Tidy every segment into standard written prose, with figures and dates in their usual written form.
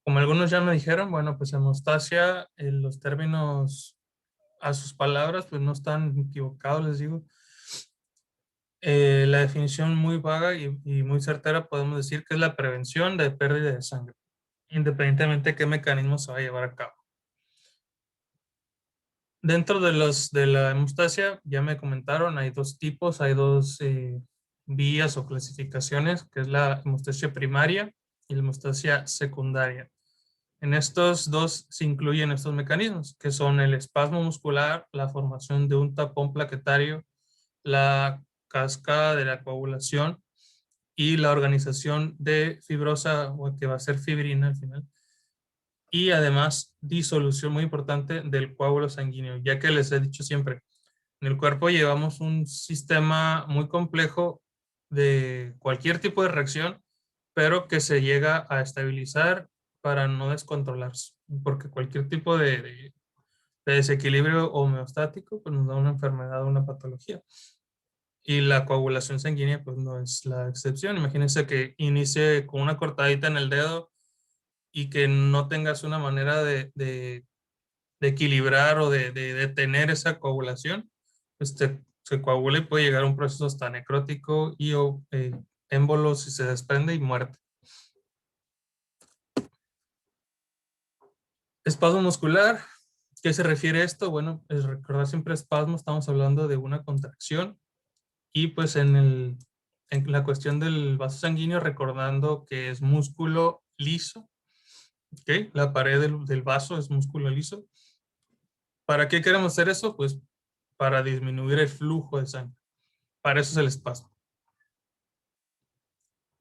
Como algunos ya me dijeron, bueno, pues hemostasia, los términos a sus palabras, pues no están equivocados, les digo. La definición muy vaga y muy certera podemos decir que es la prevención de pérdida de sangre, independientemente de qué mecanismo se va a llevar a cabo. Dentro de la hemostasia, ya me comentaron, hay dos tipos, hay dos vías o clasificaciones, que es la hemostasia primaria y la hemostasia secundaria. En estos dos se incluyen estos mecanismos, que son el espasmo muscular, la formación de un tapón plaquetario, la cascada de la coagulación y la organización de fibrosa, o que va a ser fibrina al final, y además disolución muy importante del coágulo sanguíneo, ya que les he dicho siempre, en el cuerpo llevamos un sistema muy complejo de cualquier tipo de reacción, pero que se llega a estabilizar para no descontrolarse, porque cualquier tipo de desequilibrio homeostático pues nos da una enfermedad o una patología. Y la coagulación sanguínea pues no es la excepción. Imagínense que inicie con una cortadita en el dedo y que no tengas una manera de equilibrar o de detener esa coagulación, pues se coagula y puede llegar a un proceso hasta necrótico y o émbolo si se desprende y muerte. Espasmo muscular, ¿qué se refiere a esto? Bueno, es recordar siempre espasmo, estamos hablando de una contracción y pues en la cuestión del vaso sanguíneo, recordando que es músculo liso, ¿ok? La pared del vaso es músculo liso. ¿Para qué queremos hacer eso? Pues para disminuir el flujo de sangre. Para eso es el espasmo.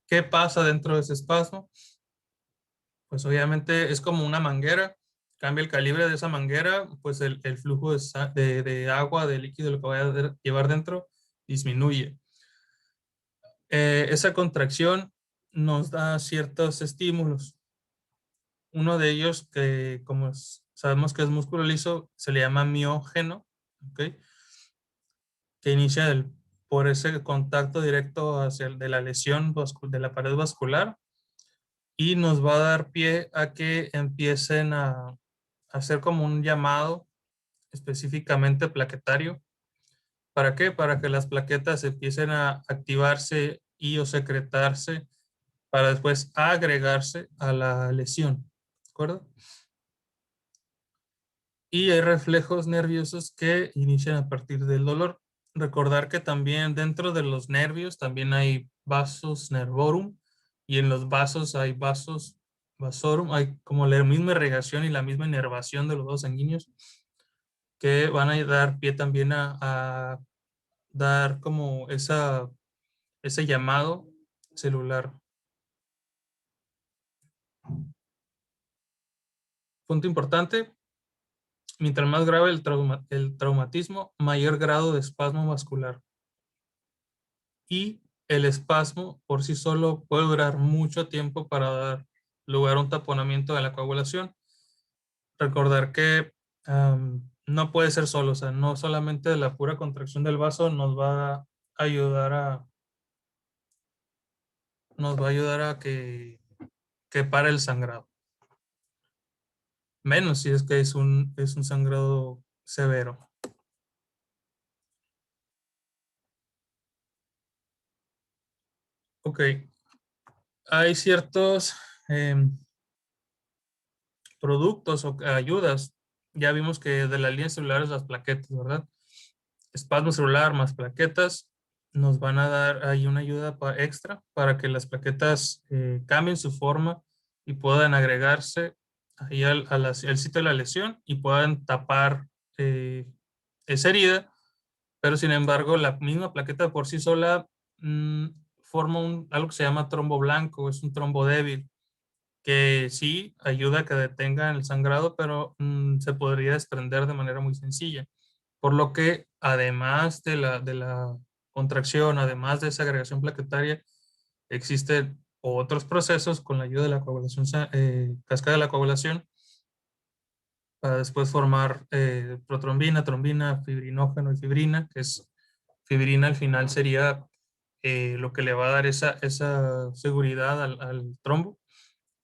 ¿Qué pasa dentro de ese espasmo? Pues obviamente es como una manguera. Cambia el calibre de esa manguera, pues el flujo de agua, de líquido, lo que vaya a llevar dentro, disminuye. Esa contracción nos da ciertos estímulos. Uno de ellos, que como sabemos que es músculo liso, se le llama miógeno, ¿ok? Que inicia por ese contacto directo hacia de la lesión de la pared vascular y nos va a dar pie a que empiecen a hacer como un llamado específicamente plaquetario. ¿Para qué? Para que las plaquetas empiecen a activarse y o secretarse para después agregarse a la lesión. ¿De acuerdo? Y hay reflejos nerviosos que inician a partir del dolor. Recordar que también dentro de los nervios también hay vasos nervorum y en los vasos hay vasos vasorum, hay como la misma irrigación y la misma inervación de los vasos sanguíneos que van a dar pie también a dar como ese llamado celular. Punto importante, mientras más grave el traumatismo, mayor grado de espasmo vascular. Y el espasmo por sí solo puede durar mucho tiempo para dar lugar a un taponamiento de la coagulación. Recordar que no puede ser solo, o sea, no solamente la pura contracción del vaso ayudar a, nos va a ayudar a que pare el sangrado. Menos si es que es un sangrado severo. Ok, hay ciertos em, productos o ayudas. Ya vimos que de la línea celular es las plaquetas, ¿verdad? Espasmo celular más plaquetas nos van a dar ahí una ayuda extra para que las plaquetas cambien su forma y puedan agregarse ahí al sitio de la lesión y puedan tapar esa herida, pero sin embargo la misma plaqueta por sí sola mm, forma algo que se llama trombo blanco, es un trombo débil que sí ayuda a que detengan el sangrado, pero se podría desprender de manera muy sencilla. Por lo que además de la contracción, además de esa agregación plaquetaria, existen otros procesos con la ayuda de la coagulación, cascada de la coagulación, para después formar protrombina, trombina, fibrinógeno y fibrina, que es fibrina al final sería lo que le va a dar esa seguridad al trombo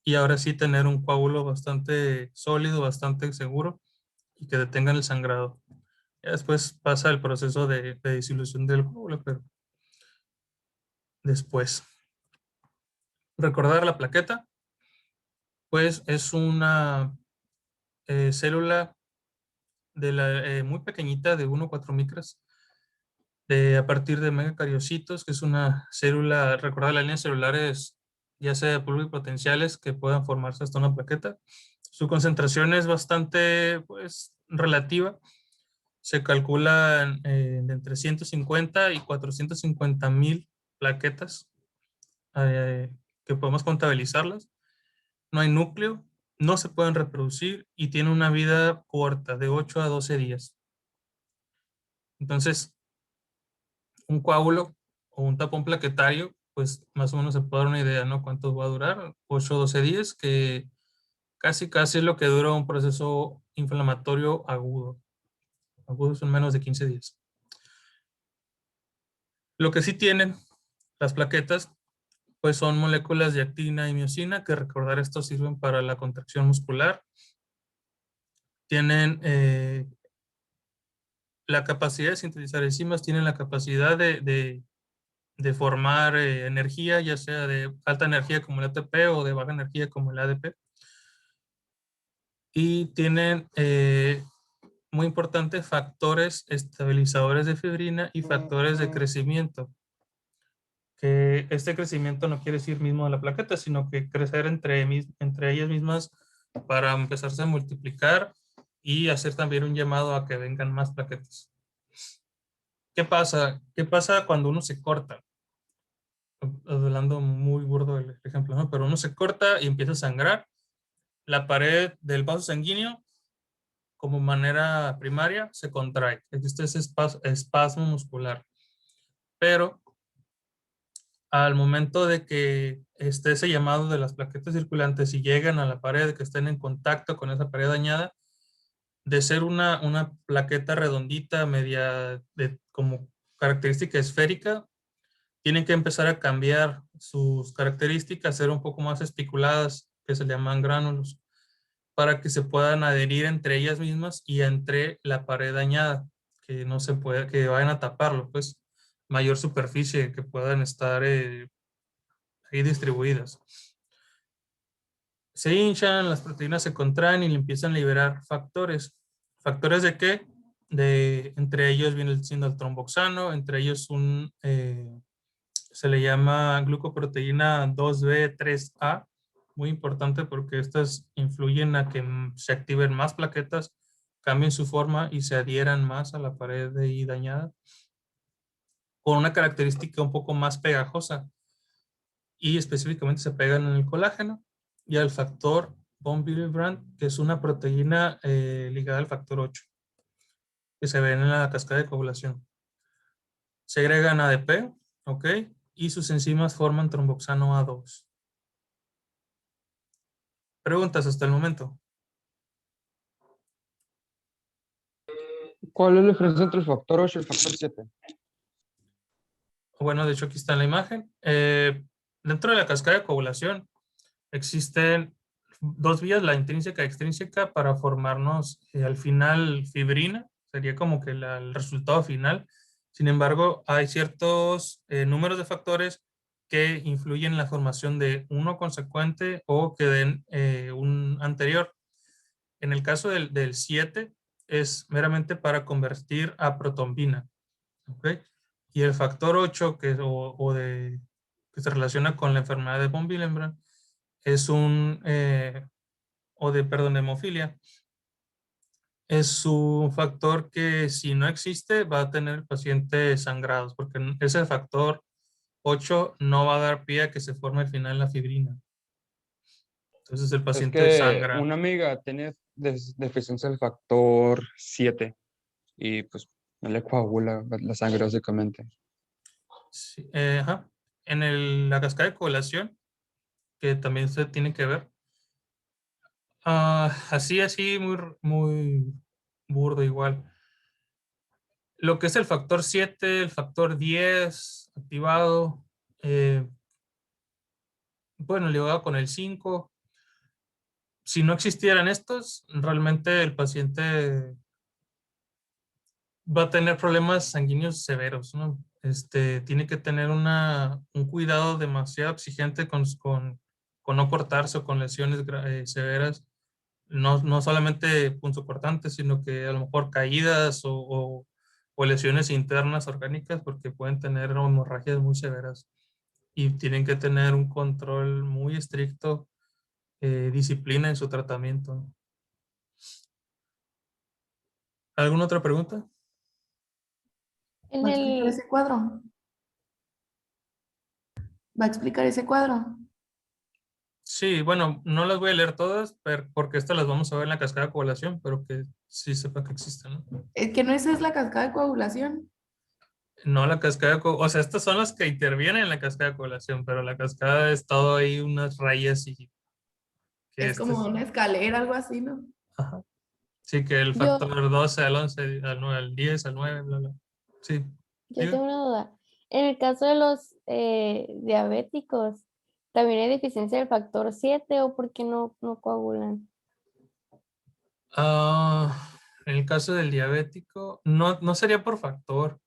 y ahora sí tener un coágulo bastante sólido, bastante seguro y que detengan el sangrado. Ya después pasa el proceso de disolución del coágulo, pero después. Recordar la plaqueta, pues es una célula muy pequeñita de 1,4 micras a partir de megacariocitos, que es una célula, recordar las líneas celulares, ya sea pluripotenciales, que puedan formarse hasta una plaqueta. Su concentración es bastante, pues, relativa. Se calcula de entre 150 y 450 mil plaquetas que podemos contabilizarlas. No hay núcleo, no se pueden reproducir y tienen una vida corta, de 8 a 12 días. Entonces, un coágulo o un tapón plaquetario, pues más o menos se puede dar una idea, ¿no? ¿Cuánto va a durar? 8 o 12 días, que casi es lo que dura un proceso inflamatorio agudo. Agudos son menos de 15 días. Lo que sí tienen las plaquetas, pues son moléculas de actina y miosina, que recordar esto sirven para la contracción muscular. Tienen la capacidad de sintetizar enzimas, tienen la capacidad de formar energía, ya sea de alta energía como el ATP o de baja energía como el ADP. Y tienen, muy importante, factores estabilizadores de fibrina y factores de crecimiento. Que este crecimiento no quiere decir mismo de la plaqueta, sino que crecer entre ellas mismas para empezarse a multiplicar y hacer también un llamado a que vengan más plaquetas. ¿Qué pasa? ¿Qué pasa cuando uno se corta? Hablando muy burdo el ejemplo, ¿no? Pero uno se corta y empieza a sangrar. La pared del vaso sanguíneo, como manera primaria, se contrae. Existe ese espasmo muscular. Pero al momento de que esté ese llamado de las plaquetas circulantes y llegan a la pared, que estén en contacto con esa pared dañada, de ser una plaqueta redondita, media, como característica esférica, tienen que empezar a cambiar sus características, ser un poco más espiculadas, que se llaman gránulos, para que se puedan adherir entre ellas mismas y entre la pared dañada, que no se pueda, que vayan a taparlo, pues mayor superficie, que puedan estar ahí distribuidas. Se hinchan, las proteínas se contraen y le empiezan a liberar factores. ¿Factores de qué? Entre ellos viene siendo el tromboxano, entre ellos se le llama glucoproteína 2B3A, muy importante porque estas influyen a que se activen más plaquetas, cambien su forma y se adhieran más a la pared de ahí dañada, con una característica un poco más pegajosa y específicamente se pegan en el colágeno y al factor von Willebrand, que es una proteína ligada al factor 8, que se ve en la cascada de coagulación. Segregan ADP, ¿ok? Y sus enzimas forman tromboxano A2. Preguntas hasta el momento. ¿Cuál es la diferencia entre el factor 8 y el factor 7? Bueno, de hecho aquí está en la imagen. Dentro de la cascada de coagulación existen dos vías, la intrínseca y extrínseca, para formarnos al final fibrina. Sería como que el resultado final. Sin embargo, hay ciertos números de factores que influyen en la formación de uno consecuente o que den un anterior. En el caso del 7 es meramente para convertir a protombina, ¿ok? Y el factor 8 que se relaciona con la enfermedad de von Willebrand es perdón, de hemofilia. Es un factor que, si no existe, va a tener el paciente sangrados, porque ese factor 8 no va a dar pie a que se forme al final la fibrina. Entonces el Es paciente que sangra. una amiga tiene deficiencia del factor 7 y pues no le coagula la sangre básicamente. Sí, ajá. En la cascada de coagulación, que también se tiene que ver, así, muy, muy burdo igual. Lo que es el factor 7, el factor 10 activado, bueno, ligado con el 5. si no existieran estos, realmente el paciente va a tener problemas sanguíneos severos, ¿no? Tiene que tener un cuidado demasiado exigente con no cortarse o con lesiones severas, no solamente punzocortantes, sino que a lo mejor caídas o lesiones internas orgánicas, porque pueden tener hemorragias muy severas y tienen que tener un control muy estricto, disciplina en su tratamiento. ¿Alguna otra pregunta? ¿Va a explicar ese cuadro? ¿Va a explicar ese cuadro? Sí, bueno, no las voy a leer todas porque estas las vamos a ver en la cascada de coagulación, pero que sí sepa que existen, ¿no? Es que no esa es la cascada de coagulación. No la cascada de o sea, estas son las que intervienen en la cascada de coagulación, pero la cascada es todo ahí unas rayas y que Es como una escalera, algo así, ¿no? ajá. Sí, que el Yo, factor 12 al 11 al 9, al 10, al 9, bla, bla. Sí, yo diga. tengo una duda. En el caso de los diabéticos, ¿también hay deficiencia del factor 7 o por qué no coagulan? En el caso del diabético, no sería por factor.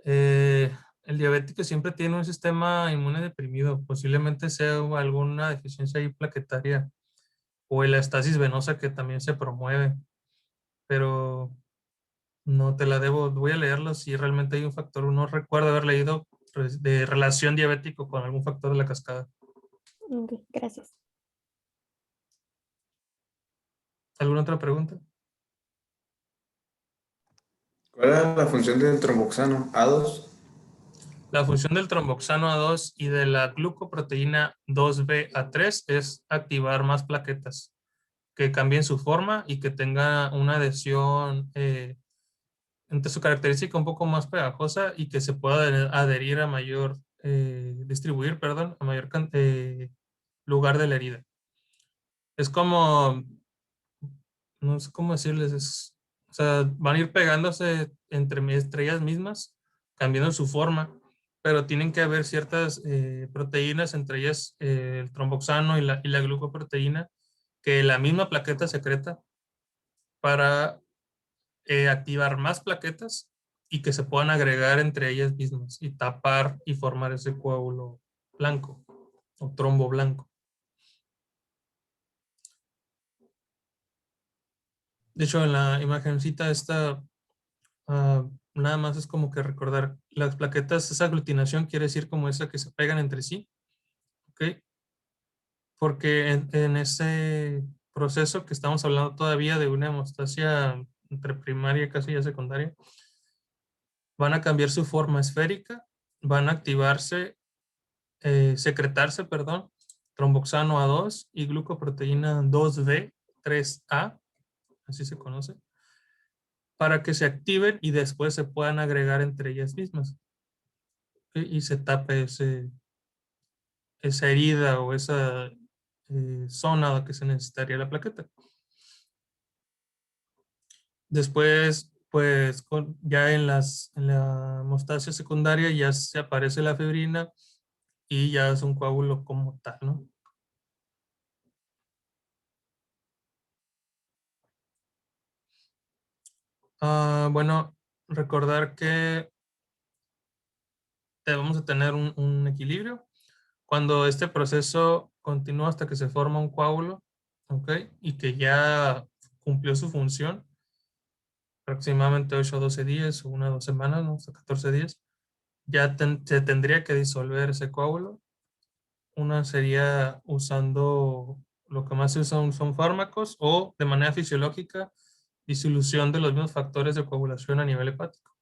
Eh, el diabético siempre tiene un sistema inmune deprimido, posiblemente sea alguna deficiencia ahí plaquetaria o elastasis venosa que también se promueve, pero no te la debo, voy a leerlo si realmente hay un factor. No recuerdo haber leído de relación diabético con algún factor de la cascada. Ok, gracias. ¿Alguna otra pregunta? ¿Cuál era la función del tromboxano? A2. La función del tromboxano A2 y de la glucoproteína 2B a3 es activar más plaquetas, que cambien su forma y que tenga una adhesión entre su característica un poco más pegajosa y que se pueda adherir a mayor, distribuir, perdón, a mayor lugar de la herida. Es como, no sé cómo decirles, o sea, van a ir pegándose entre ellas mismas, cambiando su forma, pero tienen que haber ciertas proteínas, entre ellas el tromboxano y la glucoproteína, que la misma plaqueta secreta para activar más plaquetas y que se puedan agregar entre ellas mismas y tapar y formar ese coágulo blanco o trombo blanco. De hecho, en la imagencita esta, nada más es como que recordar las plaquetas, esa aglutinación quiere decir como esa que se pegan entre sí, ¿ok? Porque en ese proceso que estamos hablando todavía de una hemostasia entre primaria casi ya secundaria, van a cambiar su forma esférica, van a activarse secretarse, perdón, tromboxano A2 y glucoproteína 2B 3A, así se conoce, para que se activen y después se puedan agregar entre ellas mismas, ¿ok? Y se tape esa herida o esa zona que se necesitaría la plaqueta. Después, pues ya en la hemostasia secundaria ya se aparece la fibrina y ya es un coágulo como tal, ¿no? Bueno, recordar que debemos de tener un equilibrio. Cuando este proceso continúa hasta que se forma un coágulo, ¿ok? Y que ya cumplió su función, aproximadamente 8 a 12 días o 1 a 2 semanas, ¿no? Hasta 14 días, ya se tendría que disolver ese coágulo. Una sería usando, lo que más se usan son fármacos o de manera fisiológica, disolución de los mismos factores de coagulación a nivel hepático,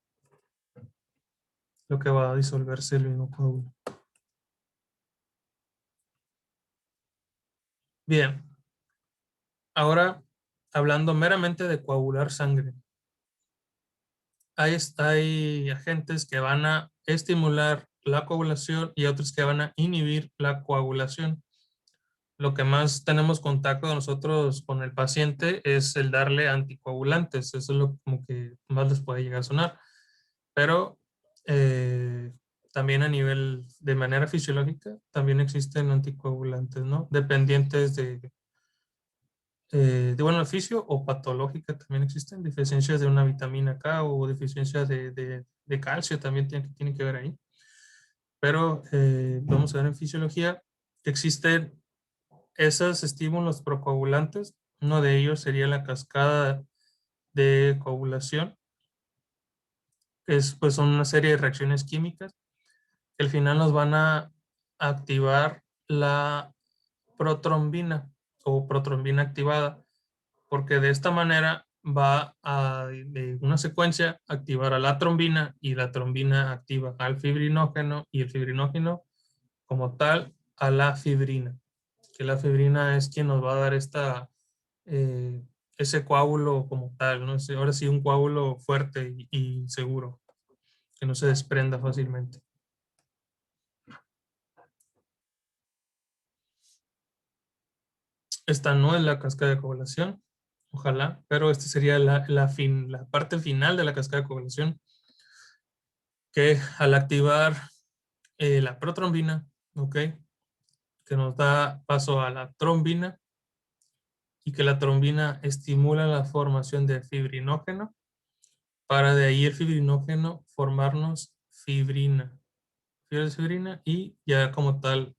lo que va a disolverse el mismo coágulo. Bien, ahora hablando meramente de coagular sangre. Hay agentes que van a estimular la coagulación y otros que van a inhibir la coagulación. Lo que más tenemos contacto nosotros con el paciente es el darle anticoagulantes. Eso es lo como que más les puede llegar a sonar. Pero también a nivel de manera fisiológica, también existen anticoagulantes, ¿no? Dependientes de buen beneficio o patológica también existen, deficiencias de una vitamina K o deficiencias de calcio también tiene que ver ahí. Pero vamos a ver en fisiología que existen esos estímulos procoagulantes. Uno de ellos sería la cascada de coagulación, que es, pues, son una serie de reacciones químicas que al final nos van a activar la protrombina o protrombina activada, porque de esta manera va a, de una secuencia, activar a la trombina y la trombina activa al fibrinógeno y el fibrinógeno como tal a la fibrina, que la fibrina es quien nos va a dar eh, ese coágulo como tal, ¿no? Ahora sí, un coágulo fuerte y seguro, que no se desprenda fácilmente. Esta no es la cascada de coagulación, ojalá, pero esta sería la parte final de la cascada de coagulación, que al activar la protrombina, ¿ok? Que nos da paso a la trombina y que la trombina estimula la formación de fibrinógeno para de ahí el fibrinógeno formarnos fibrina. Fibrina y ya como tal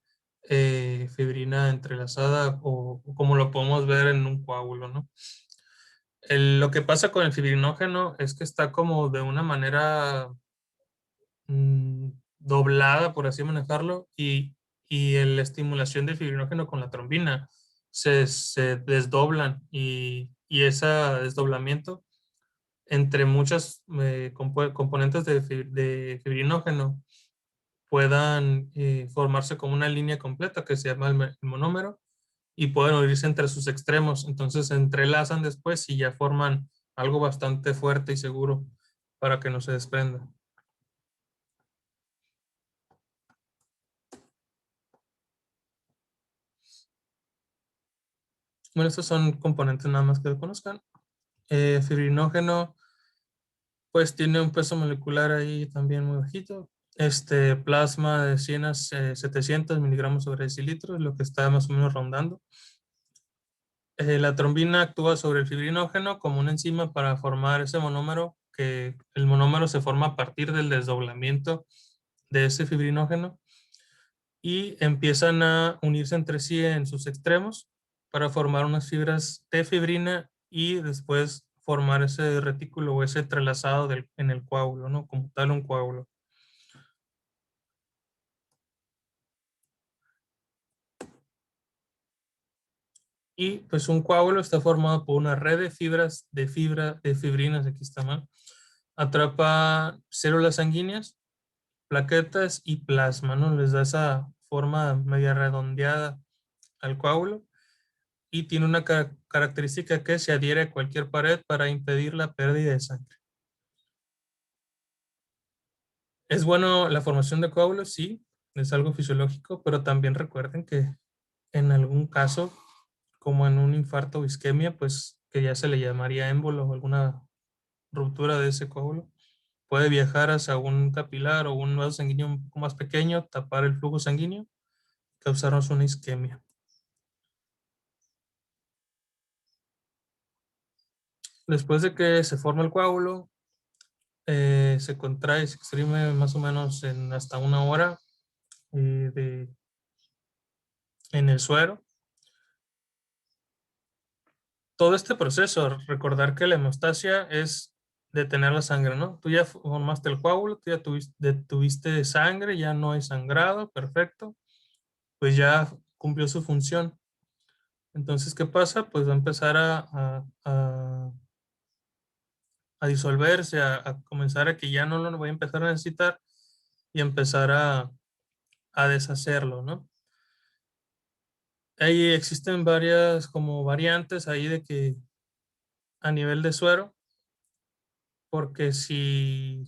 fibrina entrelazada o como lo podemos ver en un coágulo, ¿no? Lo que pasa con el fibrinógeno es que está como de una manera doblada, por así manejarlo, y la estimulación del fibrinógeno con la trombina se desdoblan y ese desdoblamiento entre muchas componentes de fibrinógeno puedan formarse como una línea completa que se llama el monómero y pueden unirse entre sus extremos. Entonces se entrelazan después y ya forman algo bastante fuerte y seguro para que no se desprenda. Bueno, estos son componentes nada más que lo conozcan. Fibrinógeno, pues tiene un peso molecular ahí también muy bajito. Plasma de 100 a 700 miligramos sobre decilitro es lo que está más o menos rondando. La trombina actúa sobre el fibrinógeno como una enzima para formar ese monómero, que el monómero se forma a partir del desdoblamiento de ese fibrinógeno y empiezan a unirse entre sí en sus extremos para formar unas fibras de fibrina y después formar ese retículo o ese entrelazado en el coágulo, ¿no? Como tal un coágulo. Y pues un coágulo está formado por una red de fibras, de fibrinas, aquí está mal. Atrapa células sanguíneas, plaquetas y plasma, ¿no? Les da esa forma media redondeada al coágulo y tiene una característica que se adhiere a cualquier pared para impedir la pérdida de sangre. ¿Es bueno la formación de coágulos? Sí, es algo fisiológico, pero también recuerden que en algún caso, como en un infarto o isquemia, pues que ya se le llamaría émbolo o alguna ruptura de ese coágulo, puede viajar hacia un capilar o un vaso sanguíneo un poco más pequeño, tapar el flujo sanguíneo, causarnos una isquemia. Después de que se forma el coágulo, se contrae y se exprime más o menos en hasta 1 hora en el suero. Todo este proceso, recordar que la hemostasia es detener la sangre, ¿no? Tú ya formaste el coágulo, tú ya tuviste sangre, ya no hay sangrado, perfecto, pues ya cumplió su función. Entonces, ¿qué pasa? Pues va a empezar a disolverse, a comenzar a que ya no lo voy a empezar a necesitar y empezar a deshacerlo, ¿no? Ahí existen varias como variantes ahí de que a nivel de suero, porque si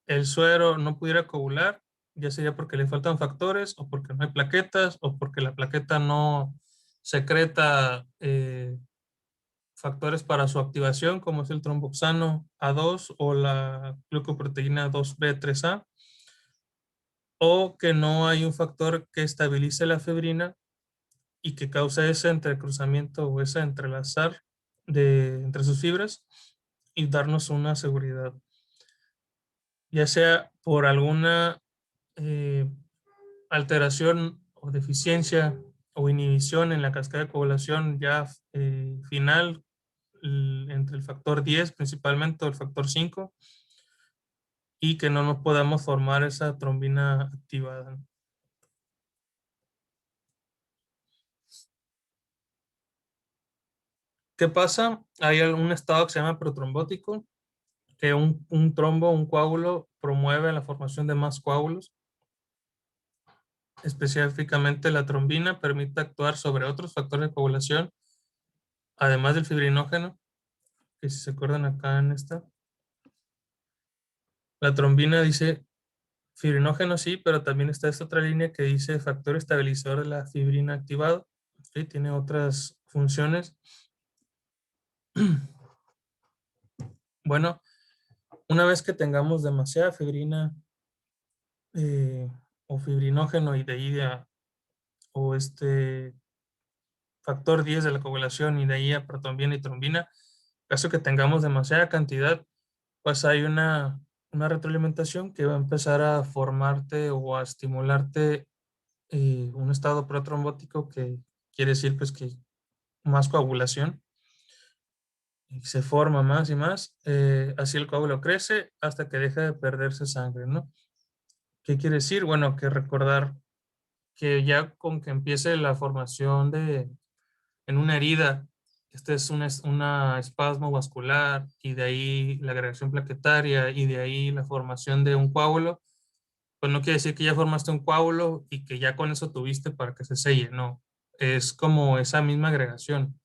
el suero no pudiera coagular, ya sería porque le faltan factores o porque no hay plaquetas o porque la plaqueta no secreta factores para su activación, como es el tromboxano A2 o la glucoproteína 2B3A, o que no hay un factor que estabilice la fibrina y que causa ese entrecruzamiento o ese entrelazar entre sus fibras y darnos una seguridad. Ya sea por alguna alteración o deficiencia o inhibición en la cascada de coagulación ya final, entre el factor 10 principalmente o el factor 5, y que no nos podamos formar esa trombina activada. ¿Qué pasa? Hay un estado que se llama protrombótico, que un trombo, un coágulo, promueve la formación de más coágulos. Específicamente la trombina permite actuar sobre otros factores de coagulación, además del fibrinógeno, que si se acuerdan acá en esta. La trombina dice fibrinógeno sí, pero también está esta otra línea que dice factor estabilizador de la fibrina activado. ¿Sí? Tiene otras funciones. Bueno, una vez que tengamos demasiada fibrina o fibrinógeno y de ahí o factor 10 de la coagulación y de ahí a protrombina y trombina, caso que tengamos demasiada cantidad, pues hay una retroalimentación que va a empezar a formarte o a estimularte un estado protrombótico, que quiere decir pues que más coagulación, y se forma más y más, así el coágulo crece hasta que deja de perderse sangre, ¿no? ¿Qué quiere decir? Bueno, que recordar que ya con que empiece la formación en una herida, este es una espasmo vascular y de ahí la agregación plaquetaria y de ahí la formación de un coágulo, pues no quiere decir que ya formaste un coágulo y que ya con eso tuviste para que se selle, no. Es como esa misma agregación.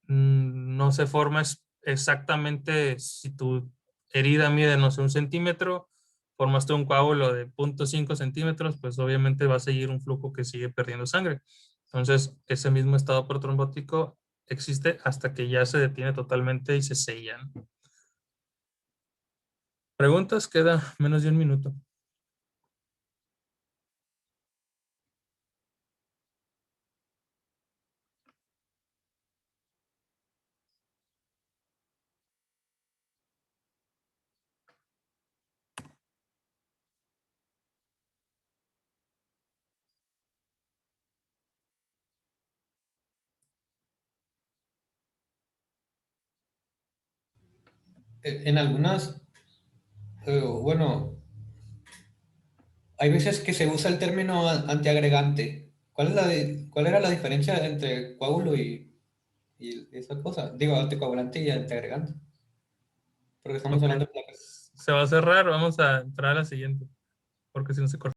No se forma exactamente si tu herida mide, no sé, 1 centímetro, formaste un coágulo de 0.5 centímetros, pues obviamente va a seguir un flujo que sigue perdiendo sangre. Entonces, ese mismo estado protrombótico existe hasta que ya se detiene totalmente y se sellan. ¿Preguntas? Queda menos de 1 minuto. En algunas, bueno, hay veces que se usa el término antiagregante. ¿Cuál era la diferencia entre coágulo y esa cosa? Digo, anticoagulante y antiagregante. Porque estamos Ok. hablando de placas. Se va a cerrar, vamos a entrar a la siguiente, porque si no se corta.